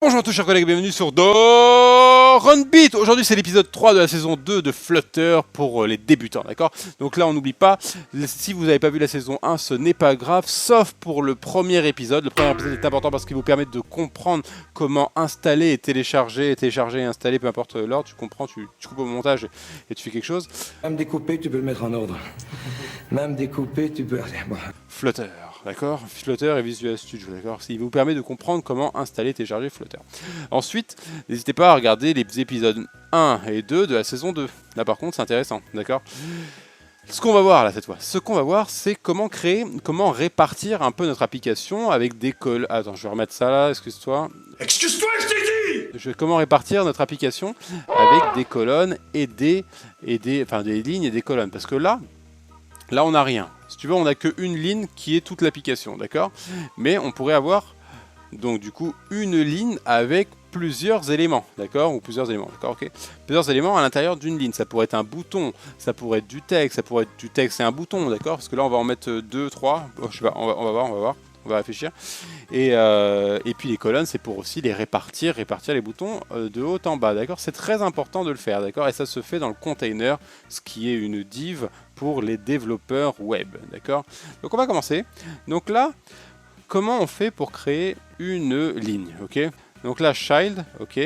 Bonjour à tous chers collègues, bienvenue sur Runbeat. Aujourd'hui c'est l'épisode 3 de la saison 2 de Flutter pour les débutants, d'accord? Donc là on n'oublie pas, si vous n'avez pas vu la saison 1, ce n'est pas grave, sauf pour le premier épisode. Le premier épisode est important parce qu'il vous permet de comprendre comment installer et télécharger et installer, peu importe l'ordre, tu comprends, tu coupes au montage et tu fais quelque chose. Même découpé, tu peux le mettre en ordre. Même découpé, tu peux... Bon. Flutter, d'accord? Flutter et Visual Studio, d'accord? Il vous permet de comprendre comment installer et télécharger Flutter. Ensuite, n'hésitez pas à regarder les épisodes 1 et 2 de la saison 2. Là par contre, c'est intéressant, d'accord? Ce qu'on va voir là cette fois, c'est comment créer, comment répartir un peu notre application avec des colonnes. Attends, je vais remettre ça là, excuse-toi. Excuse-toi, je t'ai dit! Comment répartir notre application avec des colonnes et des lignes et des colonnes. Parce que là on n'a rien. Si tu veux, on n'a qu'une ligne qui est toute l'application, d'accord? Mais on pourrait avoir, donc du coup, une ligne avec plusieurs éléments, d'accord? Ou plusieurs éléments, d'accord, ok? Plusieurs éléments à l'intérieur d'une ligne. Ça pourrait être un bouton, ça pourrait être du texte, ça pourrait être du texte et un bouton, d'accord? Parce que là, on va en mettre 2, 3, je sais pas, on va voir. On va réfléchir. Et puis les colonnes, c'est pour aussi les répartir les boutons de haut en bas, d'accord? C'est très important de le faire, d'accord? Et ça se fait dans le container, ce qui est une div pour les développeurs web, d'accord? Donc on va commencer. Donc là, comment on fait pour créer une ligne, ok? Donc là, child, ok?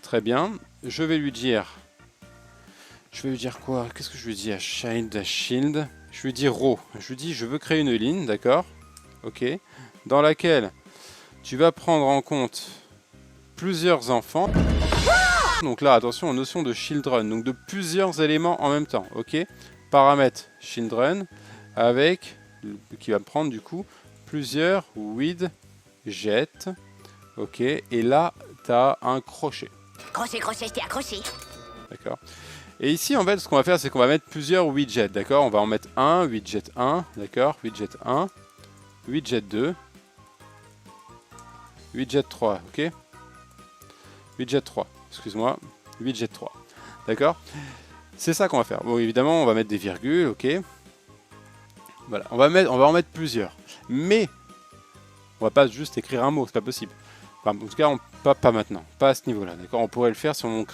Très bien. Je vais lui dire quoi? Qu'est-ce que je lui dis à child, shield? Je lui dis row. Je lui dis, je veux créer une ligne, d'accord? Ok, dans laquelle tu vas prendre en compte plusieurs enfants. Donc là, attention aux notions de children, donc de plusieurs éléments en même temps. Ok, paramètre children avec qui va me prendre du coup plusieurs widgets. Ok, et là, tu as un crochet. Crochet, je t'ai accroché. D'accord. Et ici, en fait, ce qu'on va faire, c'est qu'on va mettre plusieurs widgets. D'accord, on va en mettre un, widget 1, d'accord, widget 1. Widget 2, widget 3, ok? Widget 3, excuse-moi, widget 3, d'accord? C'est ça qu'on va faire. Bon, évidemment, on va mettre des virgules, ok? Voilà, on va en mettre plusieurs. Mais, on va pas juste écrire un mot, c'est pas possible. Enfin, en tout cas, pas maintenant, pas à ce niveau-là, d'accord? On pourrait le faire si on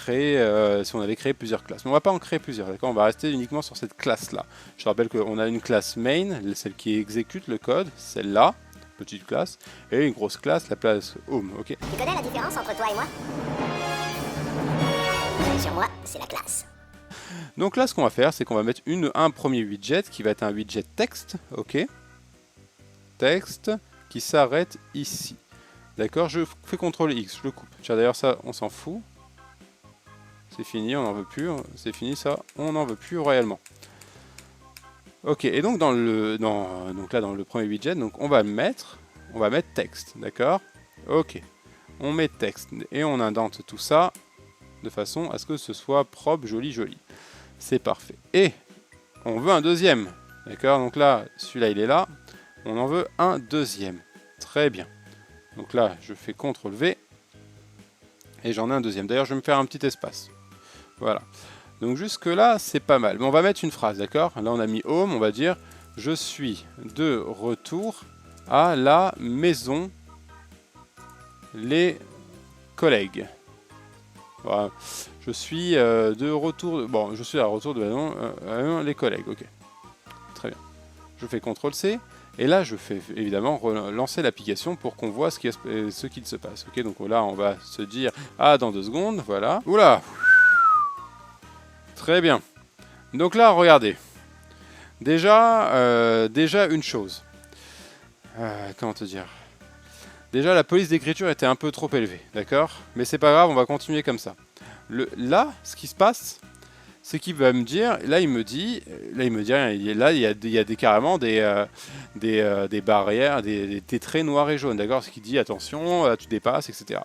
avait créé plusieurs classes. Mais on va pas en créer plusieurs, d'accord? On va rester uniquement sur cette classe-là. Je te rappelle qu'on a une classe main, celle qui exécute le code, celle-là, petite classe, et une grosse classe, la classe home, ok? Tu connais la différence entre toi et moi? Sur moi, c'est la classe. Donc là, ce qu'on va faire, c'est qu'on va mettre un premier widget qui va être un widget texte, ok? Texte qui s'arrête ici. D'accord, je fais CTRL X, je le coupe. D'ailleurs ça, on s'en fout. C'est fini, on n'en veut plus. C'est fini ça, on n'en veut plus réellement. Ok, et donc dans le premier widget, donc on va mettre texte, d'accord? Ok, on met texte et on indente tout ça de façon à ce que ce soit propre, joli. C'est parfait. Et on veut un deuxième, d'accord? Donc là, celui-là il est là. On en veut un deuxième. Très bien. Donc là, je fais CTRL V et j'en ai un deuxième. D'ailleurs, je vais me faire un petit espace. Voilà. Donc jusque là, c'est pas mal. Mais on va mettre une phrase, d'accord? Là, on a mis home, on va dire je suis de retour à la maison, les collègues. Voilà. Je suis de retour. Bon, je suis à retour de la maison, les collègues. Ok. Très bien. Je fais CTRL C. Et là, je fais évidemment relancer l'application pour qu'on voit ce qu'il se passe. Ok, donc là, on va se dire, dans 2 secondes, voilà. Oula! Très bien. Donc là, regardez. Déjà une chose. Comment te dire? Déjà, la police d'écriture était un peu trop élevée, d'accord? Mais c'est pas grave, on va continuer comme ça. Là, ce qui se passe, c'est qu'il va me dire, là il me dit rien, là il y a carrément des barrières, des traits noirs et jaunes, d'accord? Ce qui dit attention, là, tu dépasses, etc.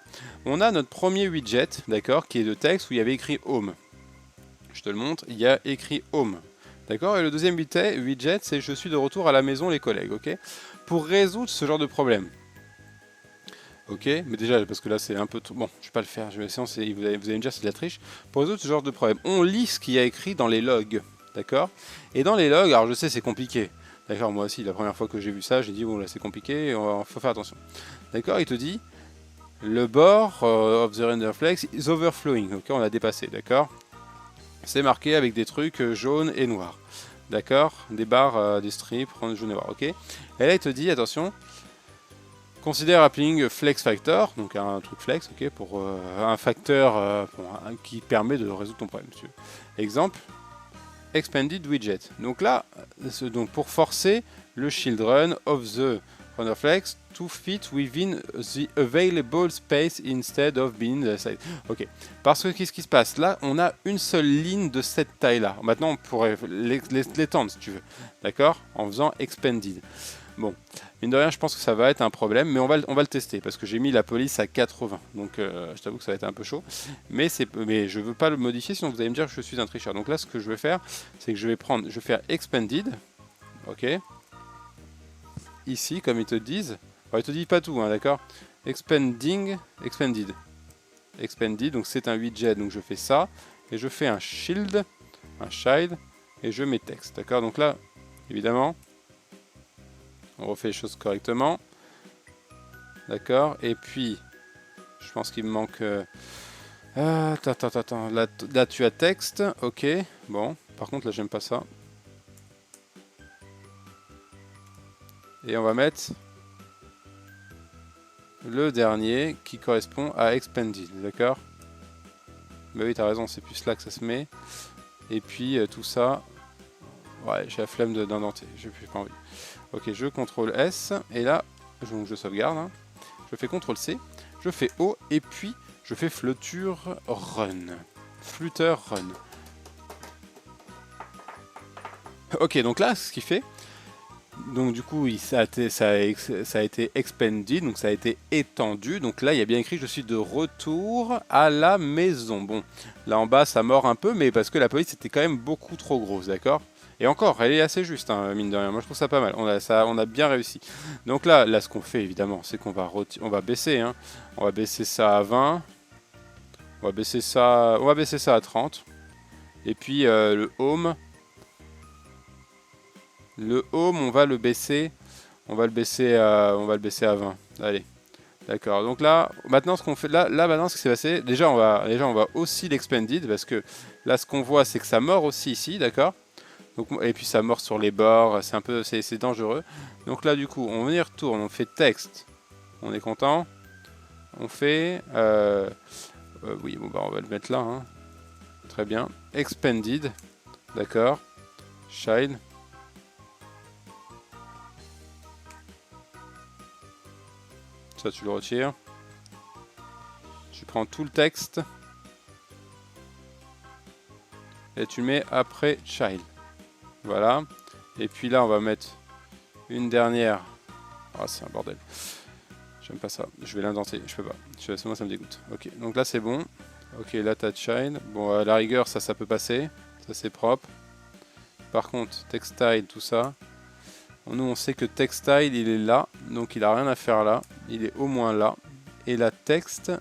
On a notre premier widget, d'accord, qui est de texte où il y avait écrit home. Je te le montre, il y a écrit home, d'accord? Et le deuxième widget, c'est je suis de retour à la maison, les collègues, ok? Pour résoudre ce genre de problème. Ok, mais déjà, parce que là c'est un peu trop... Bon, je vais pas le faire, vous allez me dire c'est de la triche. Pour résoudre ce genre de problème, on lit ce qu'il y a écrit dans les logs, d'accord? Et dans les logs, alors je sais c'est compliqué, d'accord? Moi aussi, la première fois que j'ai vu ça, j'ai dit bon là c'est compliqué, il faut faire attention. D'accord, il te dit, Le bord of the render flex is overflowing. Ok, on l'a dépassé, d'accord. C'est marqué avec des trucs jaunes et noirs. D'accord, des barres, des strips, jaune et noir, ok. Et là il te dit, attention, considère applying flex factor, donc un truc flex, ok, pour un facteur qui permet de résoudre ton problème. Si tu veux. Exemple, expanded widget. Donc là, donc pour forcer le children of the runner flex to fit within the available space instead of being the side. Ok. Parce que qu'est-ce qui se passe? Là, on a une seule ligne de cette taille-là. Maintenant, on pourrait l'étendre si tu veux. D'accord? En faisant expanded. Bon, mine de rien, je pense que ça va être un problème, mais on va le tester parce que j'ai mis la police à 80. Donc, je t'avoue que ça va être un peu chaud. Mais je veux pas le modifier, sinon vous allez me dire que je suis un tricheur. Donc là, ce que je vais faire, c'est que je vais faire expanded. Ok. Ici, comme ils te disent. Alors, ils te disent pas tout, hein, d'accord? Expanded. Expanded, donc c'est un widget, donc je fais ça. Et je fais un child, et je mets texte, d'accord? Donc là, évidemment, on refait les choses correctement. D'accord? Et puis, je pense qu'il me manque... Attends. Là, tu as texte, ok. Bon, par contre, là, j'aime pas ça. Et on va mettre le dernier qui correspond à expanded, d'accord? Mais oui, t'as raison, c'est plus là que ça se met. Et puis tout ça, ouais, j'ai la flemme d'indenter, j'ai plus pas envie. Ok, je CTRL S, et là, je sauvegarde. Hein. Je fais CTRL C, je fais O, et puis je fais Flutter Run. Flutter Run. Ok, donc là, ce qu'il fait... Donc du coup, ça a été expanded, donc ça a été étendu. Donc là, il y a bien écrit « Je suis de retour à la maison ». Bon, là en bas, ça mord un peu, mais parce que la police était quand même beaucoup trop grosse, d'accord? Et encore, elle est assez juste, hein, mine de rien. Moi, je trouve ça pas mal. On a bien réussi. Donc là, ce qu'on fait, évidemment, c'est qu'on va baisser. Hein. On va baisser ça à 20. On va baisser ça à 30. Et puis le home... Le home, on va le baisser à 20. Allez, d'accord. Donc là, maintenant, ce qu'on fait, là, maintenant, ce qui s'est passé, déjà, on va aussi l'expanded parce que là, ce qu'on voit, c'est que ça mord aussi ici, d'accord. Donc, et puis ça mord sur les bords, c'est dangereux. Donc là, du coup, on y retourne, on fait texte, on est content. On fait, oui, bon, bah, on va le mettre là, hein. Très bien. Expanded, d'accord. Child. Ça, tu le retires. Tu prends tout le texte. Et tu mets après child. Voilà. Et puis là, on va mettre une dernière. Ah, c'est un bordel. J'aime pas ça. Je vais l'indenter. Je peux pas. Moi, ça me dégoûte. Ok. Donc là, c'est bon. Ok, là, t'as child. Bon, à la rigueur, ça peut passer. Ça, c'est propre. Par contre, textile, tout ça. Nous, on sait que textile, il est là. Donc, il a rien à faire là. Il est au moins là. Et la texte...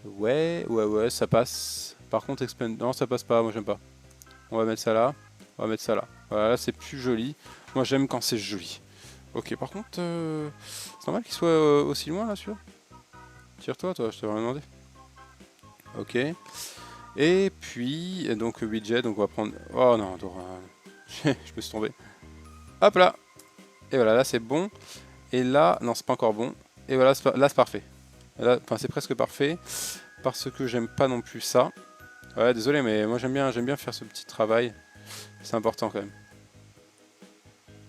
Ouais, ça passe. Par contre, expand... Non, ça passe pas. Moi, j'aime pas. On va mettre ça là. On va mettre ça là. Voilà, là, c'est plus joli. Moi, j'aime quand c'est joli. Ok, par contre... C'est normal qu'il soit aussi loin, là, celui-là. Tire-toi, toi. Je t'avais rien demandé. Ok. Et puis, donc widget, donc on va prendre... Oh non, je me suis tombé. Hop là. Et voilà, là c'est bon. Et là, non, c'est pas encore bon. Et voilà, là c'est parfait. Là, enfin, c'est presque parfait. Parce que j'aime pas non plus ça. Ouais, désolé, mais moi j'aime bien faire ce petit travail. C'est important quand même.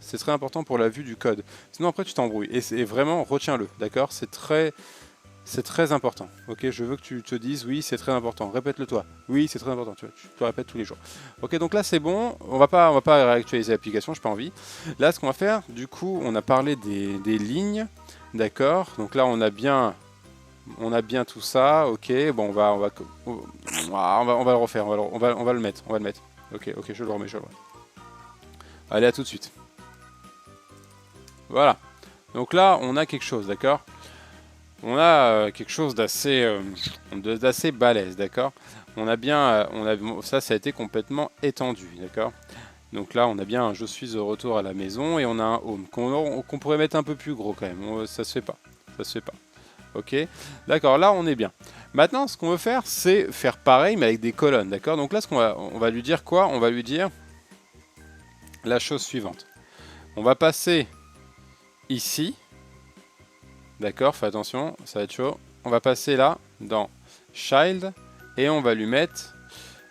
C'est très important pour la vue du code. Sinon après tu t'embrouilles. Et vraiment, retiens-le, d'accord? C'est très important, ok? Je veux que tu te dises, oui, c'est très important. Répète-le toi. Oui, c'est très important, tu le répètes tous les jours. Ok, donc là, c'est bon. On va pas réactualiser l'application, j'ai pas envie. Là, ce qu'on va faire, du coup, on a parlé des lignes, d'accord? Donc là, on a bien tout ça, ok? Bon, on va le refaire, on va le mettre, Ok, je le remets, Allez, à tout de suite. Voilà. Donc là, on a quelque chose, d'accord? On a quelque chose d'assez balèze, d'accord? On a bien, ça a été complètement étendu, d'accord? Donc là, on a bien un je suis de retour à la maison et on a un home qu'on pourrait mettre un peu plus gros quand même. Ça se fait pas. Ça se fait pas. Ok, d'accord, là on est bien. Maintenant, ce qu'on veut faire, c'est faire pareil, mais avec des colonnes, d'accord? Donc là, on va lui dire quoi? On va lui dire la chose suivante. On va passer ici, d'accord? Fais attention, ça va être chaud. On va passer là, dans Child, et on va lui mettre...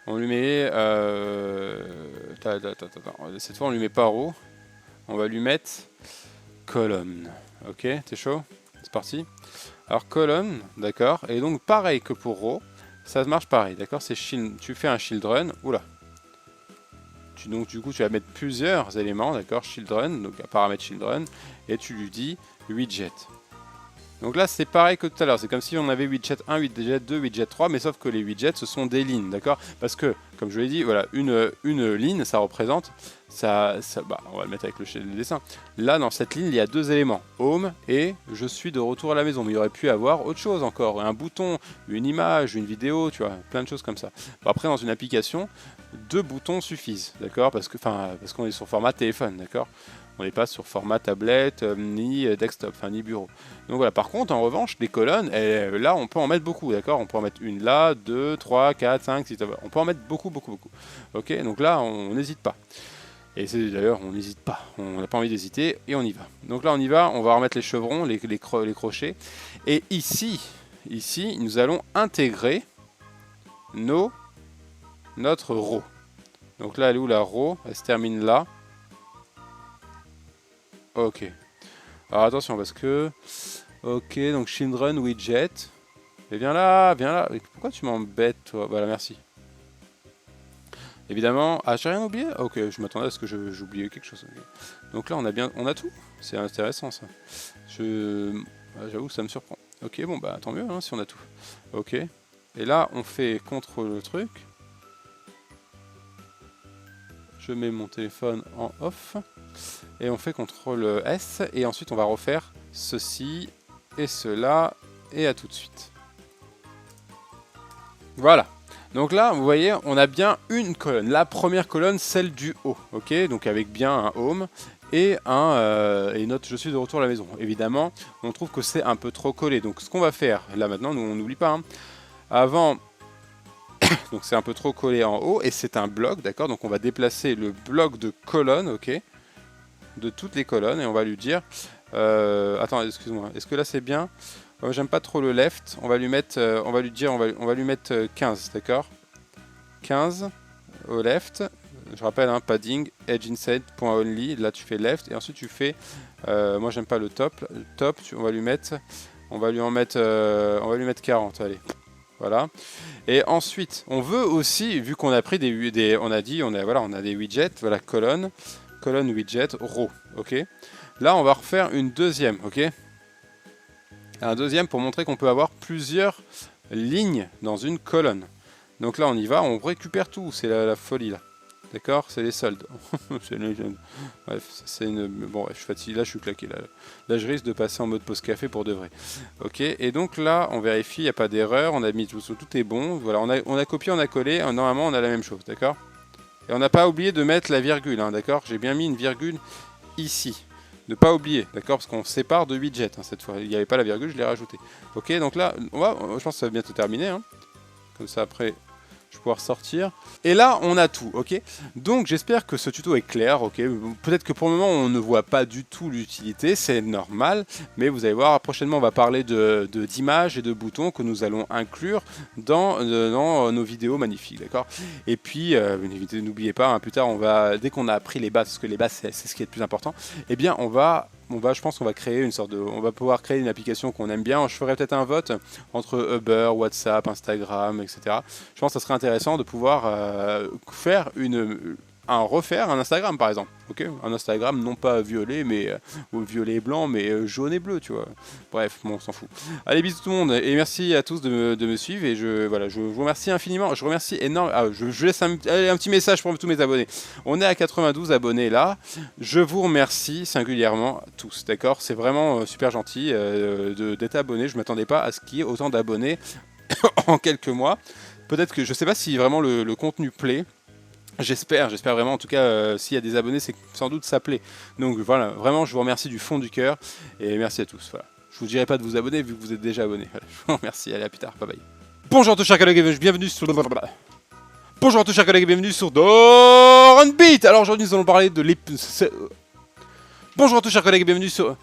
On lui met... Cette fois, on lui met pas row. On va lui mettre colonne. Ok, t'es chaud? C'est parti. Alors colonne, d'accord, et donc pareil que pour row, ça marche pareil, d'accord, c'est tu fais un children, oula, donc du coup tu vas mettre plusieurs éléments, d'accord, children, donc un paramètre children, et tu lui dis widget. Donc là c'est pareil que tout à l'heure, c'est comme si on avait widget 1, widget 2, widget 3, mais sauf que les widgets ce sont des lignes, d'accord, parce que comme je l'ai dit, voilà, une ligne ça représente, on va le mettre avec le dessin. Là dans cette ligne il y a deux éléments, home et je suis de retour à la maison, mais il y aurait pu y avoir autre chose encore, un bouton, une image, une vidéo, tu vois, plein de choses comme ça. Bon, après dans une application, deux boutons suffisent, d'accord, parce qu'on est sur format téléphone, d'accord. On n'est pas sur format tablette, ni desktop, enfin ni bureau. Donc voilà, par contre, en revanche, les colonnes, là, on peut en mettre beaucoup, d'accord? On peut en mettre une là, 2, 3, 4, 5, 6, on peut en mettre beaucoup. Ok, donc là, on n'hésite pas. Et c'est d'ailleurs, on n'hésite pas, on n'a pas envie d'hésiter, et on y va. Donc là, on y va, on va remettre les chevrons, les crochets. Et ici, nous allons intégrer notre row. Donc là, elle est où la row? Elle se termine là. Ok. Alors attention parce que... Ok, donc children widget. Et viens là, viens là. Pourquoi tu m'embêtes toi? Voilà, merci. Évidemment... Ah, j'ai rien oublié? Ok, je m'attendais à ce que j'oubliais quelque chose. Donc là, on a tout. C'est intéressant ça. J'avoue que ça me surprend. Ok, bon bah tant mieux hein, si on a tout. Ok. Et là, on fait contre le truc. Je mets mon téléphone en off. Et on fait CTRL S. Et ensuite, on va refaire ceci et cela. Et à tout de suite. Voilà. Donc là, vous voyez, on a bien une colonne. La première colonne, celle du haut. Ok, donc avec bien un home et notre je suis de retour à la maison. Évidemment, on trouve que c'est un peu trop collé. Donc ce qu'on va faire, là maintenant, nous on n'oublie pas. Hein, avant... Donc c'est un peu trop collé en haut et c'est un bloc, d'accord? Donc on va déplacer le bloc de colonne, ok? De toutes les colonnes et on va lui dire... attends, excuse-moi, est-ce que là c'est bien? J'aime pas trop le left, on va lui mettre, on va lui mettre 15, d'accord? 15 au left, je rappelle, hein, padding, edge inside, point only, là tu fais left et ensuite tu fais, moi j'aime pas le top, on va lui mettre 40, allez. Voilà. Et ensuite, on veut aussi, vu qu'on a pris on a des widgets, voilà, colonne widget, row, ok. Là, on va refaire une deuxième, ok. Un deuxième pour montrer qu'on peut avoir plusieurs lignes dans une colonne. Donc là, on y va, on récupère tout, c'est la folie là. D'accord, c'est les soldes. Bref, c'est une... Bon, je suis fatigué, là je suis claqué. Là, je risque de passer en mode pause café pour de vrai. Ok, et donc là, on vérifie, il n'y a pas d'erreur, on a mis tout est bon. Voilà, on a copié, on a collé, normalement on a la même chose, d'accord? Et on n'a pas oublié de mettre la virgule, hein, d'accord? J'ai bien mis une virgule ici. Ne pas oublier, d'accord? Parce qu'on sépare de widget, hein, cette fois. Il n'y avait pas la virgule, je l'ai rajouté. Ok, donc là, je pense que ça va bientôt terminer. Hein. Comme ça, après... je vais pouvoir sortir. Et là, on a tout, ok? Donc, j'espère que ce tuto est clair, ok? Peut-être que pour le moment, on ne voit pas du tout l'utilité, c'est normal. Mais vous allez voir, prochainement, on va parler d'images et de boutons que nous allons inclure dans nos vidéos magnifiques, d'accord? Et puis, n'oubliez pas, hein, plus tard, dès qu'on a appris les bases, parce que les bases, c'est ce qui est le plus important, eh bien, je pense qu'on va créer on va pouvoir créer une application qu'on aime bien. Je ferai peut-être un vote entre Uber, WhatsApp, Instagram, etc. Je pense que ça serait intéressant de pouvoir refaire un Instagram par exemple, ok, un Instagram non pas violet violet et blanc, mais jaune et bleu, tu vois. Bref, bon, on s'en fout. Allez, bisous tout le monde et merci à tous de me suivre et je vous remercie infiniment. Je remercie énormément. Je laisse un petit message pour tous mes abonnés. On est à 92 abonnés là. Je vous remercie singulièrement tous, d'accord. C'est vraiment super gentil d'être abonné. Je m'attendais pas à ce qu'il y ait autant d'abonnés en quelques mois. Peut-être que je sais pas si vraiment le contenu plaît. J'espère vraiment. En tout cas, s'il y a des abonnés, c'est que sans doute ça plaît. Donc voilà, vraiment, je vous remercie du fond du cœur. Et merci à tous. Voilà. Je vous dirai pas de vous abonner vu que vous êtes déjà abonnés. Voilà, je vous remercie. Allez, à plus tard. Bye bye. Bonjour à tous chers collègues et bienvenue sur... Bonjour à tous chers collègues et bienvenue sur Doran Beat. Alors aujourd'hui, nous allons parler de Bonjour à tous chers collègues et bienvenue sur...